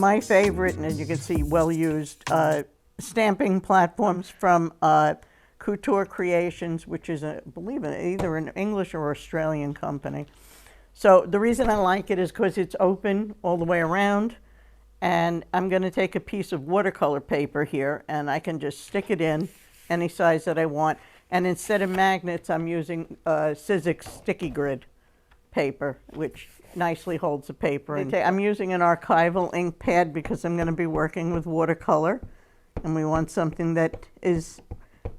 my favorite, and as you can see, well-used stamping platforms from Couture Creations, which is, I believe, either an English or Australian company. So the reason I like it is because it's open all the way around, and I'm going to take a piece of watercolor paper here, and I can just stick it in any size that I want. And instead of magnets, I'm using Sizzix Sticky Grid paper, which nicely holds the paper. And I'm using an archival ink pad because I'm going to be working with watercolor, and we want something that is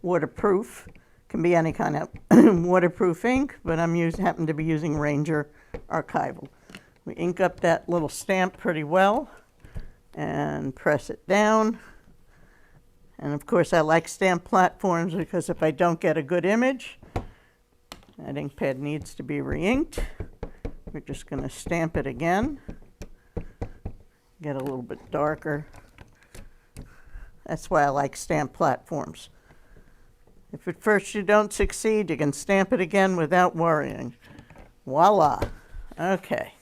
waterproof. Can be any kind of waterproof ink, but happen to be using Ranger Archival. We ink up that little stamp pretty well and press it down. And of course I like stamp platforms because if I don't get a good image, that ink pad needs to be re-inked. We're just going to stamp it again, get a little bit darker. That's why I like stamp platforms. If at first you don't succeed, you can stamp it again without worrying. Voila. Okay.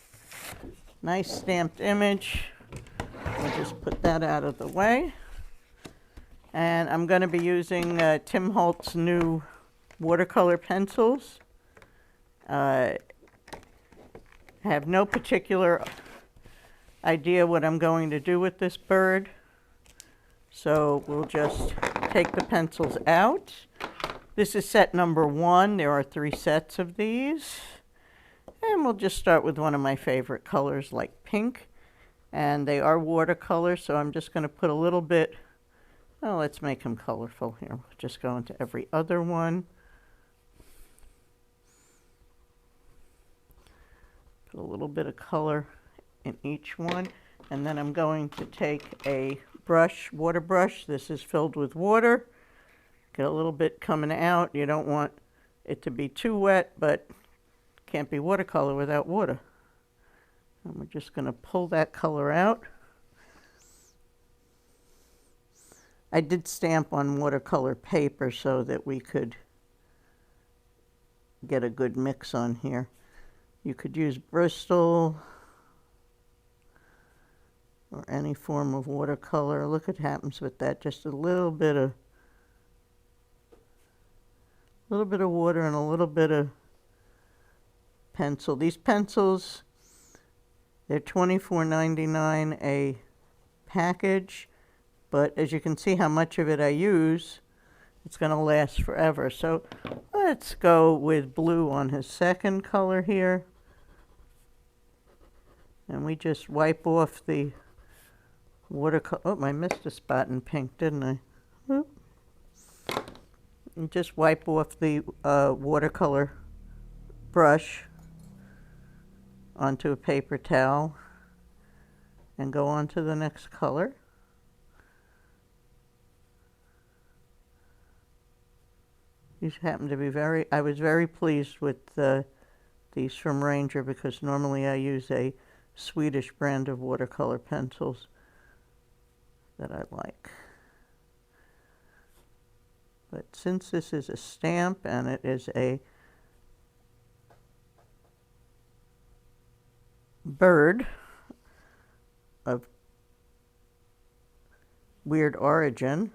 Nice stamped image. We'll just put that out of the way. And I'm going to be using Tim Holtz new watercolor pencils. I have no particular idea what I'm going to do with this bird. So we'll just take the pencils out. This is set number 1. There are 3 sets of these. And we'll just start with one of my favorite colors, like pink. And they are watercolor, so I'm just going to put a little bit. Well, let's make them colorful here. We'll just go into every other one. Put a little bit of color in each one. And then I'm going to take a brush, water brush. This is filled with water. Get a little bit coming out. You don't want it to be too wet, but can't be watercolor without water. And we're just going to pull that color out. I did stamp on watercolor paper so that we could get a good mix on here. You could use Bristol or any form of watercolor. Look what happens with that. Just a little bit of water and a little bit of pencil. These pencils, they're $24.99 a package, but as you can see how much of it I use, it's going to last forever. So let's go with blue on his second color here. And we just wipe off the watercolor. Oh, I missed a spot in pink, didn't I? Oop. And just wipe off the watercolor brush onto a paper towel and go on to the next color. These happen to be I was very pleased with these from Ranger because normally I use a Swedish brand of watercolor pencils that I like. But since this is a stamp and it is a bird of weird origin,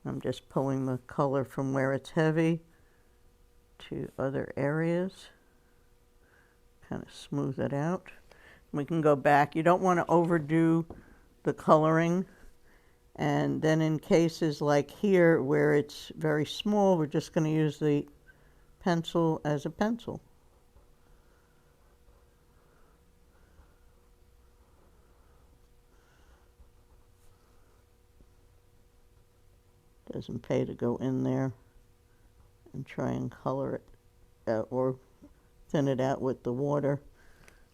I'm just pulling the color from where it's heavy to other areas, kind of smooth it out. We can go back. You don't want to overdo the coloring. And then in cases like here where it's very small, we're just going to use the pencil as a pencil. Doesn't pay to go in there and try and color it or thin it out with the water.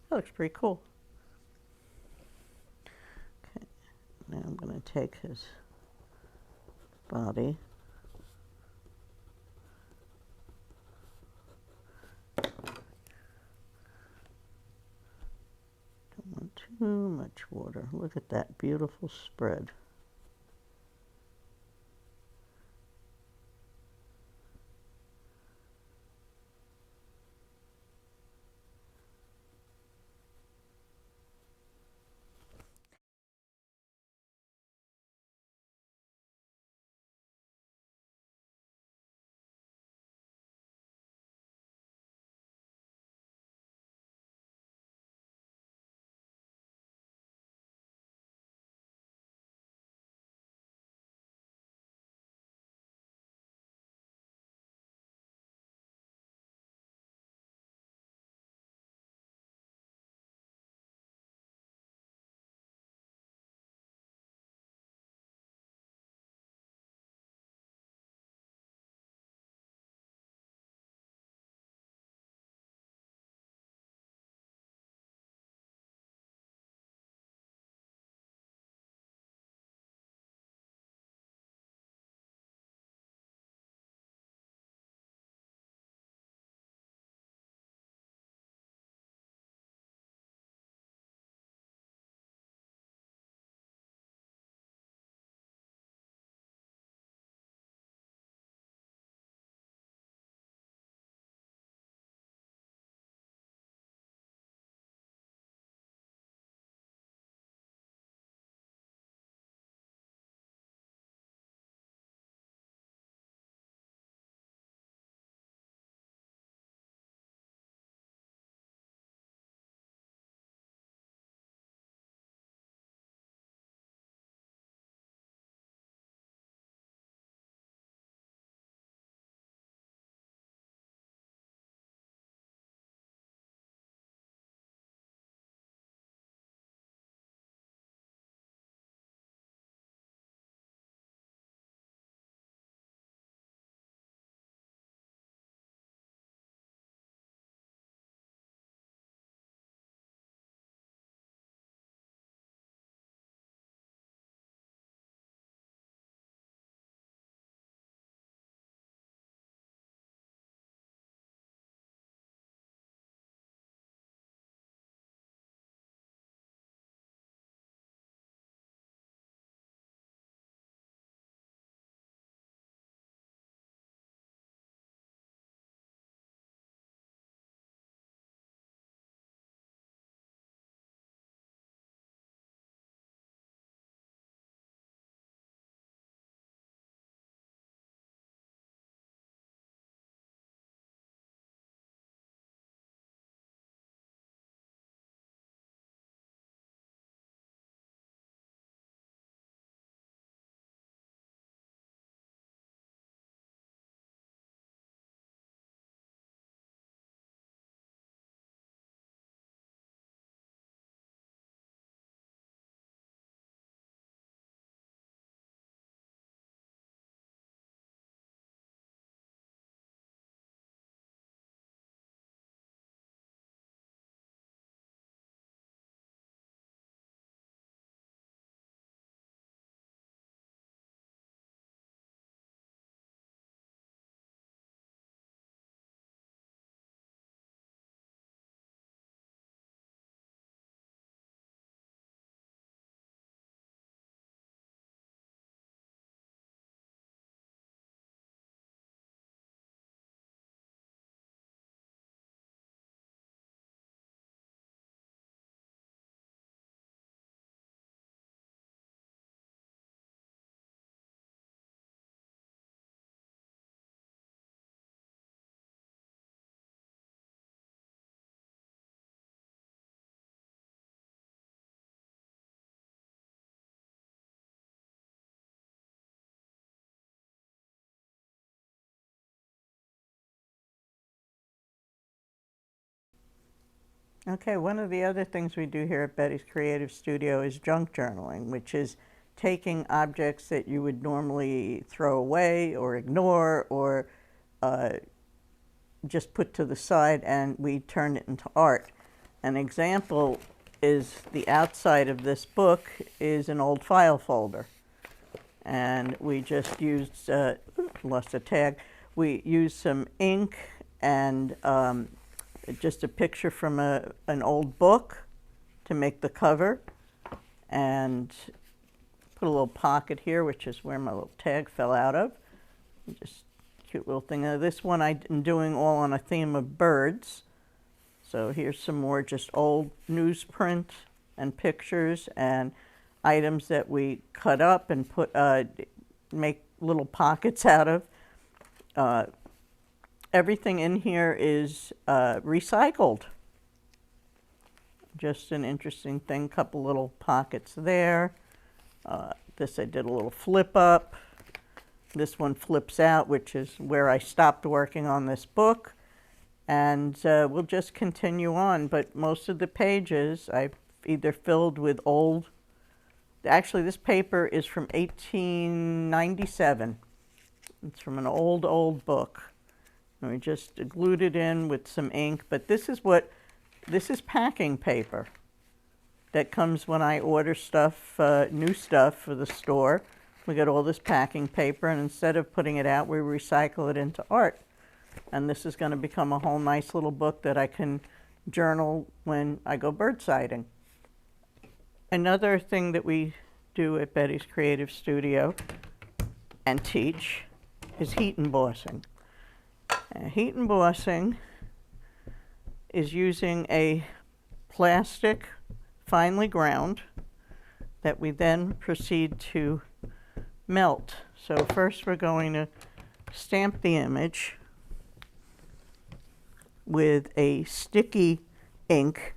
That looks pretty cool. Okay, now I'm going to take his body. Don't want too much water. Look at that beautiful spread. Okay, one of the other things we do here at Betty's Creative Studio is junk journaling, which is taking objects that you would normally throw away or ignore or just put to the side, and we turn it into art. An example is the outside of this book is an old file folder. And we just used, lost a tag, we used some ink and just a picture from an old book to make the cover, and put a little pocket here, which is where my little tag fell out of. Just cute little thing. This one I'm doing all on a theme of birds. So here's some more just old newsprint and pictures and items that we cut up and put make little pockets out of. Everything in here is recycled. Just an interesting thing. Couple little pockets there. This I did a little flip up. This one flips out, which is where I stopped working on this book. And we'll just continue on. But most of the pages I've either filled with old. Actually, this paper is from 1897. It's from an old book. And we just glued it in with some ink. But this is packing paper that comes when I order stuff, new stuff for the store. We get all this packing paper, and instead of putting it out, we recycle it into art. And this is going to become a whole nice little book that I can journal when I go bird sighting. Another thing that we do at Betty's Creative Studio and teach is heat embossing. Heat embossing is using a plastic finely ground that we then proceed to melt. So first we're going to stamp the image with a sticky ink,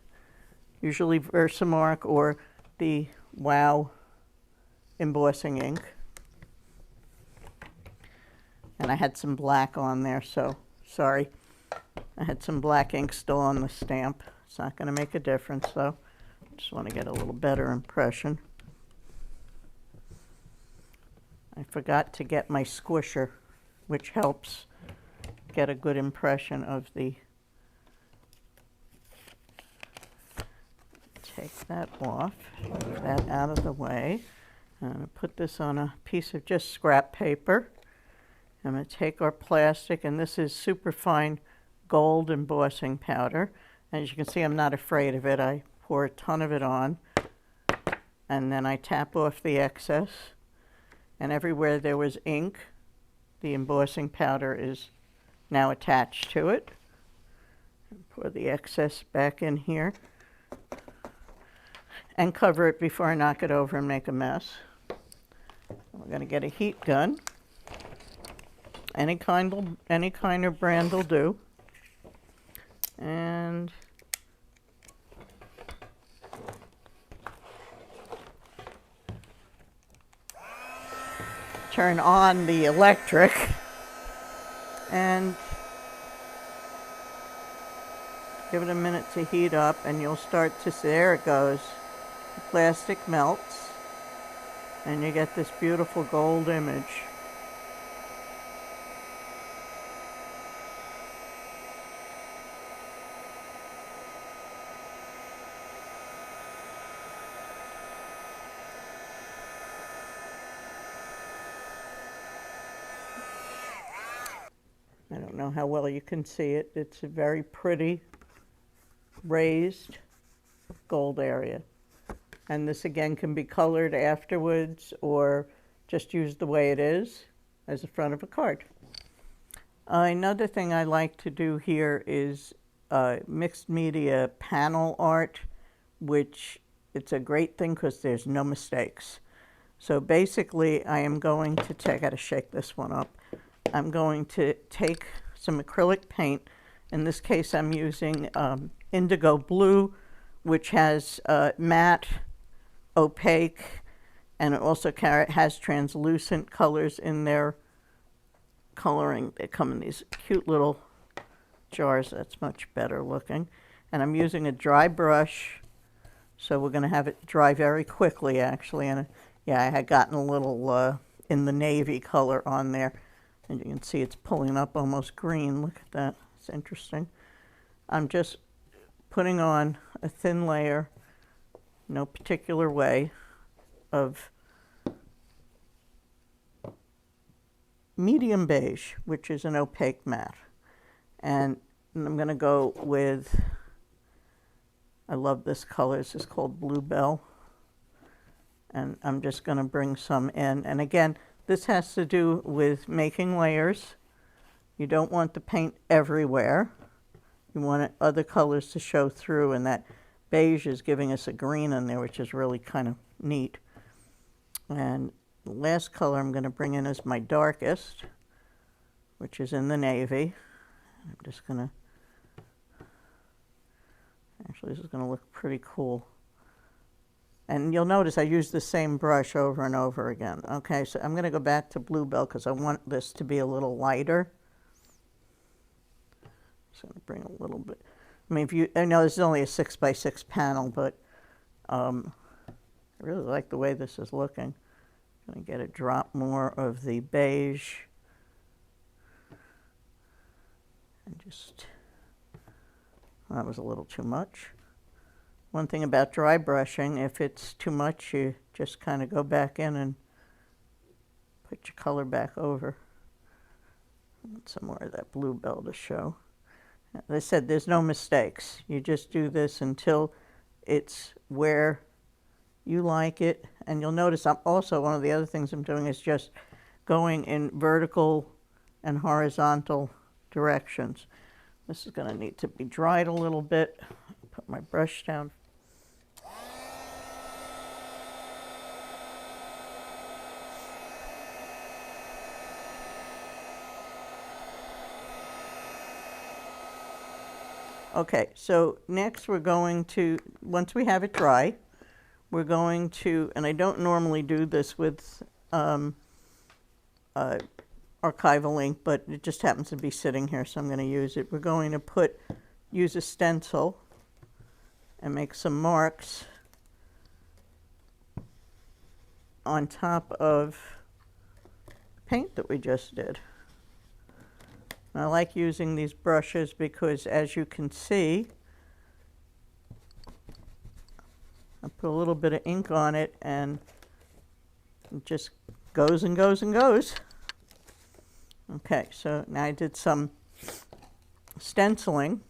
usually Versamark or the WOW embossing ink. And I had some black on there, so sorry. I had some black ink still on the stamp. It's not going to make a difference, though. Just want to get a little better impression. I forgot to get my squisher, which helps get a good impression of the. Take that off, move that out of the way. I'm going to put this on a piece of just scrap paper. I'm going to take our plastic, and this is super fine gold embossing powder. As you can see, I'm not afraid of it. I pour a ton of it on, and then I tap off the excess. And everywhere there was ink, the embossing powder is now attached to it. Pour the excess back in here and cover it before I knock it over and make a mess. We're going to get a heat gun. Any kind of brand will do. And turn on the electric and give it a minute to heat up, and you'll start to see, there it goes. The plastic melts and you get this beautiful gold image. I don't know how well you can see it. It's a very pretty raised gold area. And this again can be colored afterwards or just used the way it is as the front of a card. Another thing I like to do here is mixed media panel art, which it's a great thing because there's no mistakes. So basically I am going to take, I gotta shake this one up. I'm going to take some acrylic paint. In this case, I'm using indigo blue, which has matte, opaque, and it also has translucent colors in their coloring. They come in these cute little jars. That's much better looking. And I'm using a dry brush, so we're going to have it dry very quickly, actually. And yeah, I had gotten a little in the navy color on there. And you can see it's pulling up almost green. Look at that. It's interesting. I'm just putting on a thin layer, no particular way, of medium beige, which is an opaque matte. And I'm going to go with, I love this color. This is called Bluebell. And I'm just going to bring some in. And again, this has to do with making layers. You don't want the paint everywhere. You want other colors to show through, and that beige is giving us a green in there, which is really kind of neat. And the last color I'm going to bring in is my darkest, which is in the navy. I'm just going to, actually this is going to look pretty cool. And you'll notice I use the same brush over and over again. Okay, so I'm going to go back to Bluebell because I want this to be a little lighter. Just going to bring a little bit. I mean, I know this is only a 6x6 panel, but I really like the way this is looking. I'm going to get a drop more of the beige. And just, well, that was a little too much. One thing about dry brushing, if it's too much, you just kind of go back in and put your color back over. Want some more of that Bluebell to show. As I said, there's no mistakes. You just do this until it's where you like it. And you'll notice I'm also, one of the other things I'm doing is just going in vertical and horizontal directions. This is going to need to be dried a little bit. Put my brush down. Okay, so next we're going to, once we have it dry, we're going to, and I don't normally do this with archival ink, but it just happens to be sitting here, so I'm going to use it. We're going to use a stencil and make some marks on top of paint that we just did. I like using these brushes because, as you can see, I put a little bit of ink on it and it just goes and goes and goes. Okay, so now I did some stenciling,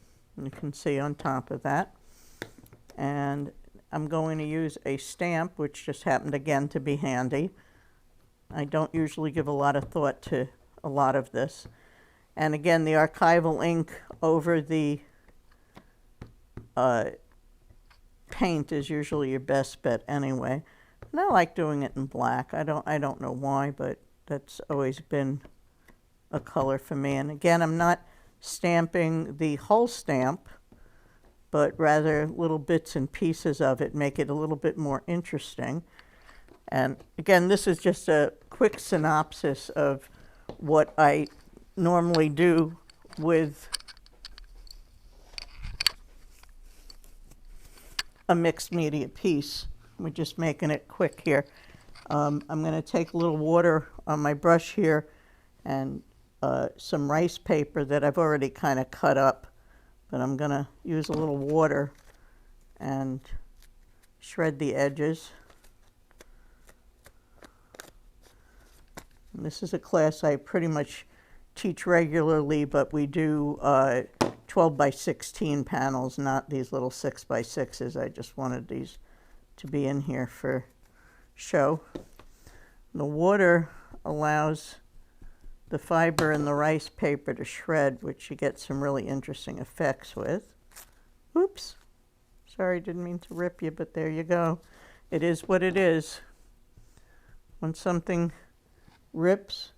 you can see on top of that. And I'm going to use a stamp, which just happened again to be handy. I don't usually give a lot of thought to a lot of this. And again, the archival ink over the paint is usually your best bet anyway. And I like doing it in black. I don't know why, but that's always been a color for me. And again, I'm not stamping the whole stamp, but rather little bits and pieces of it, make it a little bit more interesting. And again, this is just a quick synopsis of what I normally do with a mixed media piece. We're just making it quick here. I'm going to take a little water on my brush here and some rice paper that I've already kind of cut up, but I'm going to use a little water and shred the edges. And this is a class I pretty much teach regularly, but we do 12 by 16 panels, not these little 6 by 6s. I just wanted these to be in here for show. The water allows the fiber in the rice paper to shred, which you get some really interesting effects with. Oops, sorry, didn't mean to rip you, but there you go. It is what it is. When something rips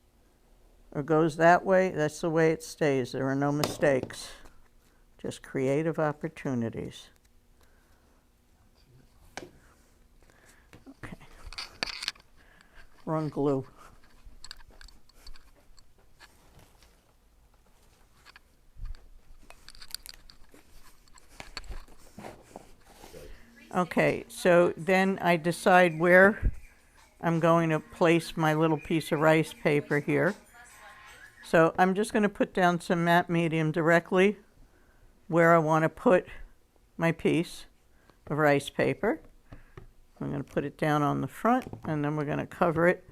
or goes that way, that's the way it stays. There are no mistakes, just creative opportunities. Okay, wrong glue. Okay, so then I decide where I'm going to place my little piece of rice paper here. So I'm just going to put down some matte medium directly where I want to put my piece of rice paper. I'm going to put it down on the front, and then we're going to cover it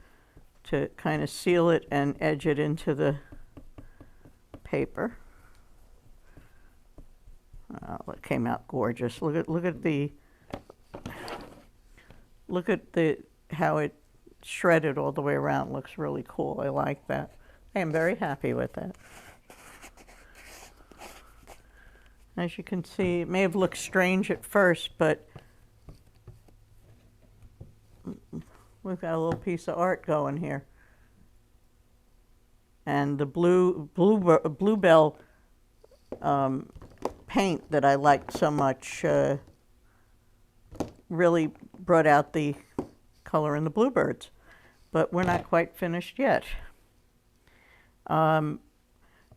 to kind of seal it and edge it into the paper. Oh, it came out gorgeous. Look at how it shredded all the way around. It looks really cool. I like that. I am very happy with that. As you can see, it may have looked strange at first, but we've got a little piece of art going here. And the Bluebell paint that I liked so much really brought out the color in the bluebirds. But we're not quite finished yet.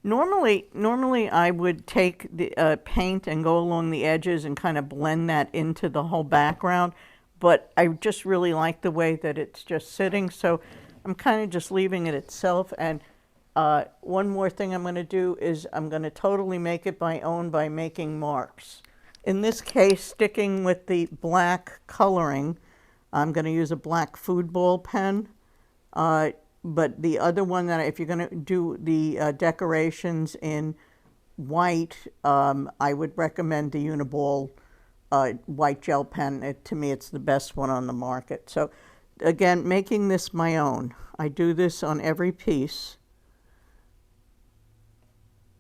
Normally I would take the paint and go along the edges and kind of blend that into the whole background, but I just really like the way that it's just sitting, so I'm kind of just leaving it itself. And one more thing I'm going to do is I'm going to totally make it my own by making marks. In this case, sticking with the black coloring, I'm going to use a black food ball pen. But the other one that if you're going to do the decorations in white, I would recommend the Uniball white gel pen. To me, it's the best one on the market. So again, making this my own. I do this on every piece.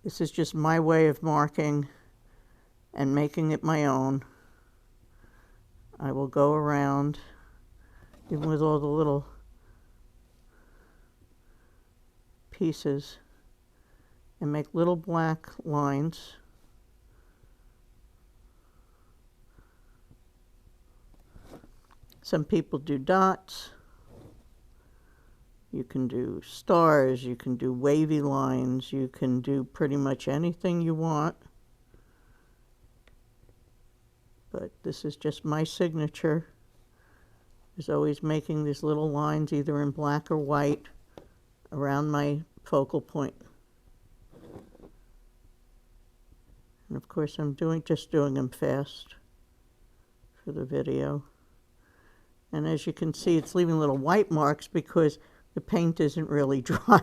This is just my way of marking and making it my own. I will go around, even with all the little pieces, and make little black lines. Some people do dots. You can do stars, you can do wavy lines, you can do pretty much anything you want. But this is just my signature, is always making these little lines either in black or white around my focal point. And of course I'm just doing them fast for the video. And as you can see, it's leaving little white marks because the paint isn't really dry.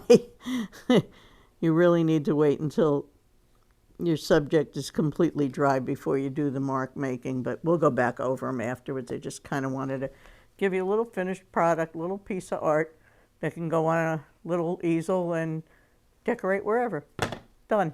You really need to wait until your subject is completely dry before you do the mark making, but we'll go back over them afterwards. I just kind of wanted to give you a little finished product, little piece of art that can go on a little easel and decorate wherever. Done.